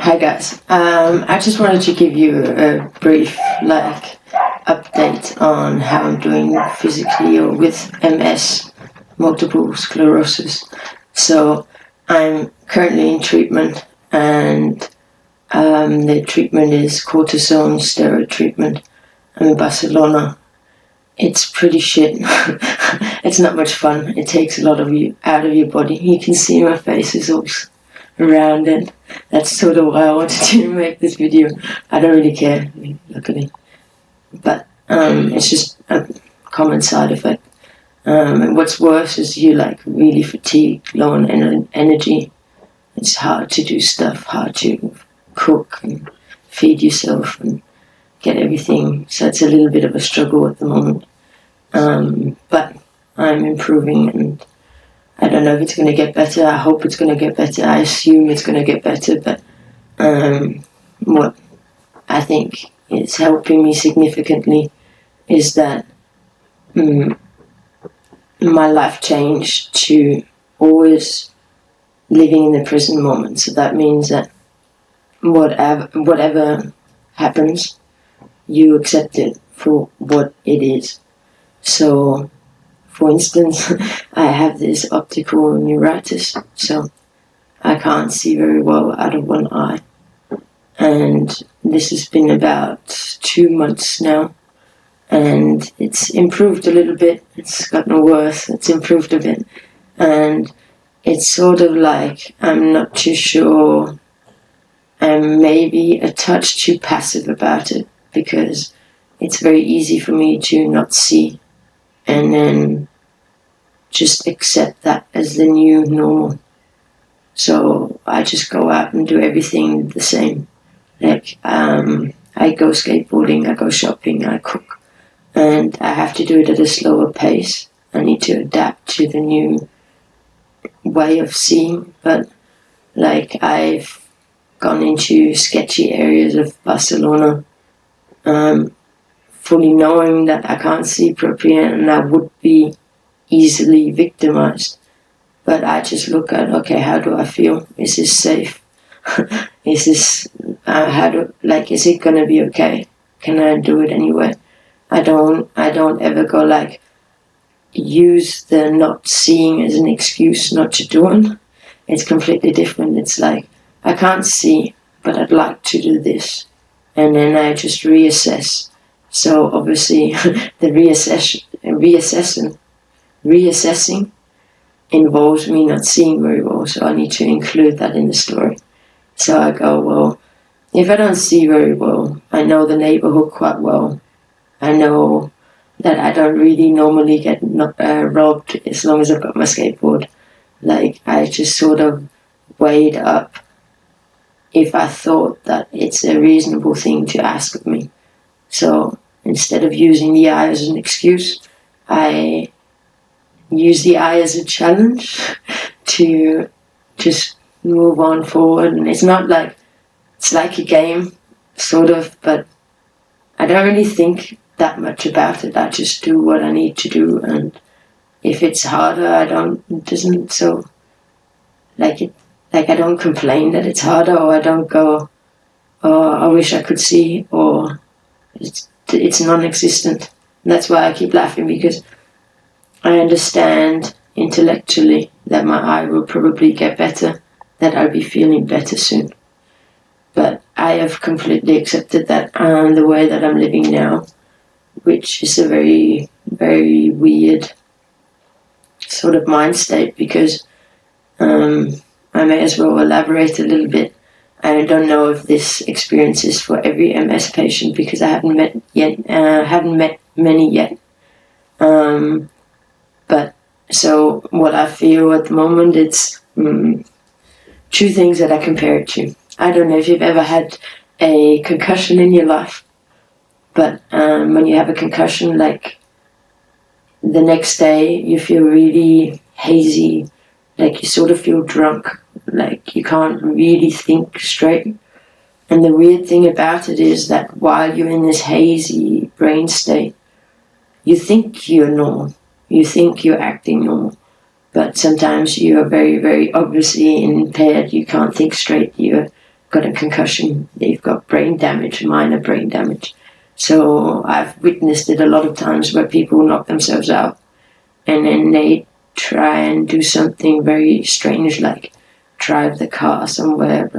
Hi guys. I just wanted to give you a brief update on how I'm doing physically or with MS, multiple sclerosis. So I'm currently in treatment, and the treatment is cortisone steroid treatment. I'm in Barcelona. It's pretty shit. It's not much fun. It takes a lot of you out of your body. You can see my face is all around it. That's sort of why I wanted to make this video. I don't really care, luckily. But it's just a common side effect. And what's worse is you really fatigued, low on energy. It's hard to do stuff, hard to cook and feed yourself and get everything. So it's a little bit of a struggle at the moment. But I'm improving, and I don't know if it's going to get better. I hope it's going to get better. I assume it's going to get better, but what I think is helping me significantly is that my life changed to always living in the present moment. So that means that whatever happens, you accept it for what it is. So, for instance, I have this optical neuritis, so I can't see very well out of one eye. And this has been about 2 months now, and it's improved a little bit. It's gotten worse, it's improved a bit. And it's sort of like I'm not too sure. I'm maybe a touch too passive about it, because it's very easy for me to not see and then just accept that as the new normal. So I just go out and do everything the same. I go skateboarding, I go shopping, I cook, and I have to do it at a slower pace. I need to adapt to the new way of seeing, but I've gone into sketchy areas of Barcelona, fully knowing that I can't see properly and I would be easily victimized. But I just look at, okay, how do I feel? Is this safe? Is this, is it gonna be okay? Can I do it anyway? I don't ever go use the not seeing as an excuse not to do it. It's completely different. It's like, I can't see, but I'd like to do this. And then I just reassess. So obviously the reassessing involves me not seeing very well, so I need to include that in the story. So I go, well, if I don't see very well, I know the neighborhood quite well. I know that I don't really normally get robbed as long as I've got my skateboard. I just sort of weighed up if I thought that it's a reasonable thing to ask of me. So instead of using the eye as an excuse, I use the eye as a challenge to just move on forward. And it's not it's like a game, sort of, but I don't really think that much about it. I just do what I need to do, and if it's harder, I don't complain that it's harder, or I don't go, oh, I wish I could see, or it's non-existent. And that's why I keep laughing, because I understand intellectually that my eye will probably get better, that I'll be feeling better soon. But I have completely accepted that the way that I'm living now, which is a very, very weird sort of mind state, because I may as well elaborate a little bit. I don't know if this experience is for every MS patient, because I haven't met many yet. But so what I feel at the moment, it's two things that I compare it to. I don't know if you've ever had a concussion in your life, but when you have a concussion, the next day you feel really hazy, you sort of feel drunk, you can't really think straight. And the weird thing about it is that while you're in this hazy brain state, you think you're normal, you think you're acting normal, but sometimes you are very, very obviously impaired. You can't think straight. You're got a concussion, they've got brain damage, minor brain damage. So I've witnessed it a lot of times where people knock themselves out and then they try and do something very strange, like drive the car somewhere,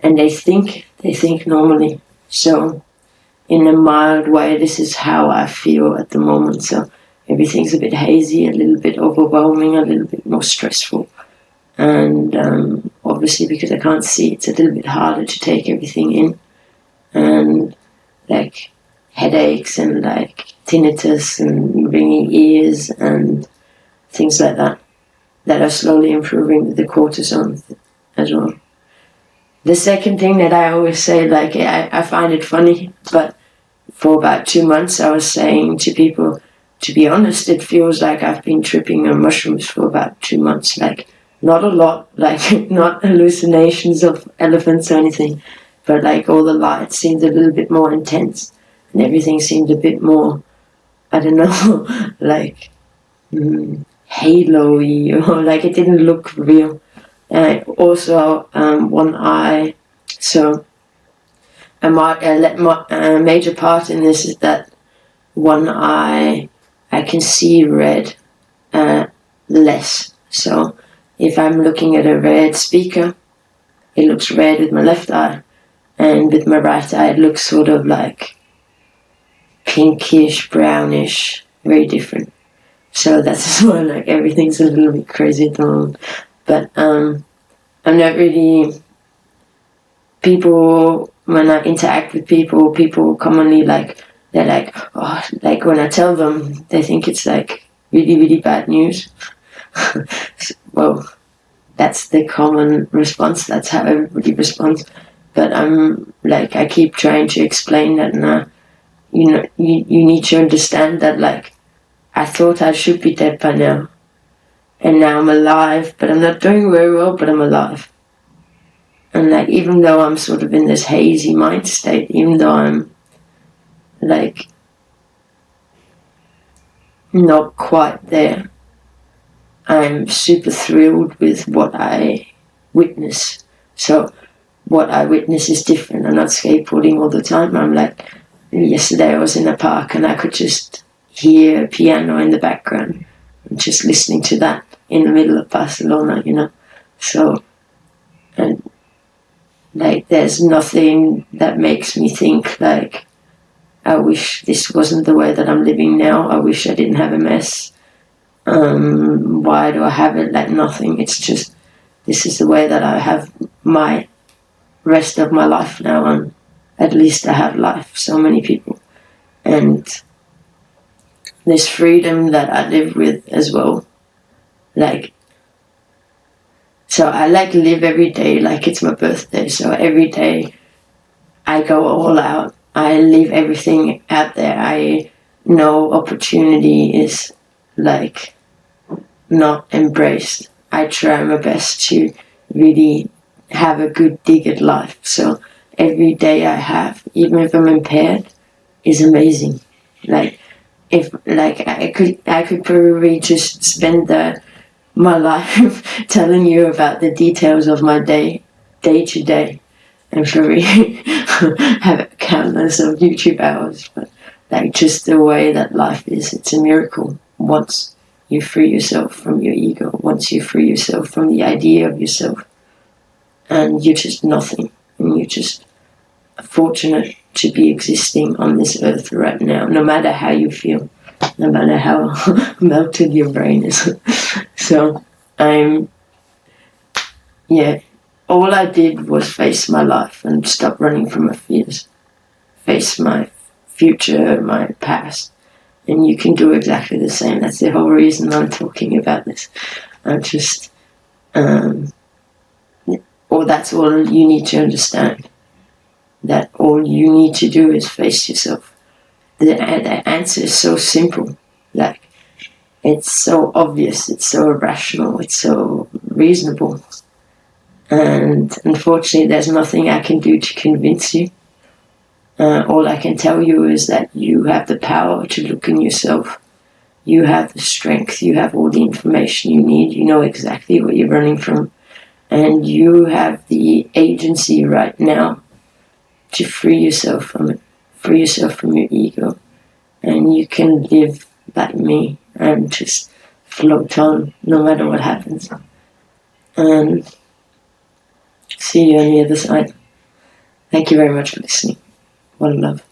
and they think normally. So in a mild way, this is how I feel at the moment. So everything's a bit hazy, a little bit overwhelming, a little bit more stressful. And obviously because I can't see, it's a little bit harder to take everything in. And like headaches and like tinnitus and ringing ears and things like that are slowly improving with the cortisone as well. The second thing that I always say, like I find it funny, but for about 2 months I was saying to people, to be honest, it feels like I've been tripping on mushrooms for about 2 months. Like not a lot, like not hallucinations of elephants or anything, but like all the lights seemed a little bit more intense and everything seemed a bit more, I don't know, like halo-y, or like it didn't look real. Also, one eye, so a major part in this is that one eye I can see red less. So if I'm looking at a red speaker, it looks red with my left eye, and with my right eye it looks sort of like pinkish, brownish, very different. So that's why like everything's a little bit crazy at the moment. But I'm not really, people, when I interact with people commonly like, they're like, oh, like when I tell them, they think it's like really, really bad news. Well, that's the common response, that's how everybody responds. But I'm like, I keep trying to explain that now, you know, you need to understand that like, I thought I should be dead by now. And now I'm alive, but I'm not doing very well, but I'm alive. And like, even though I'm sort of in this hazy mind state, even though I'm like not quite there, I'm super thrilled with what I witness. So what I witness is different. I'm not skateboarding all the time. I'm like, yesterday I was in a park and I could just hear a piano in the background and just listening to that in the middle of Barcelona, you know. So, and like there's nothing that makes me think like, I wish this wasn't the way that I'm living now. I wish I didn't have MS. Why do I have it? Like nothing. It's just, this is the way that I have my rest of my life now, and at least I have life. So many people. And this freedom that I live with as well. Like, so I like live every day like it's my birthday. So every day I go all out. I leave everything out there. I know opportunity is like not embraced. I try my best to really have a good dig at life. So every day I have, even if I'm impaired, is amazing. Like if like I could probably just spend my life telling you about the details of my day to day, and probably have countless of YouTube hours. But like just the way that life is, it's a miracle. Once you free yourself from your ego, once you free yourself from the idea of yourself, and you're just nothing, and you're just fortunate to be existing on this earth right now, no matter how you feel, no matter how melted your brain is. So all I did was face my life and stop running from my fears, face my future, my past. And you can do exactly the same. That's the whole reason I'm talking about this. I'm just, that's all you need to understand. That all you need to do is face yourself. The answer is so simple. Like, it's so obvious, it's so rational, it's so reasonable. And unfortunately, there's nothing I can do to convince you. All I can tell you is that you have the power to look in yourself. You have the strength, you have all the information you need, you know exactly what you're running from. and you have the agency right now to free yourself from it, free yourself from your ego, and you can live like me and just float on no matter what happens. And see you on the other side. Thank you very much for listening. One love.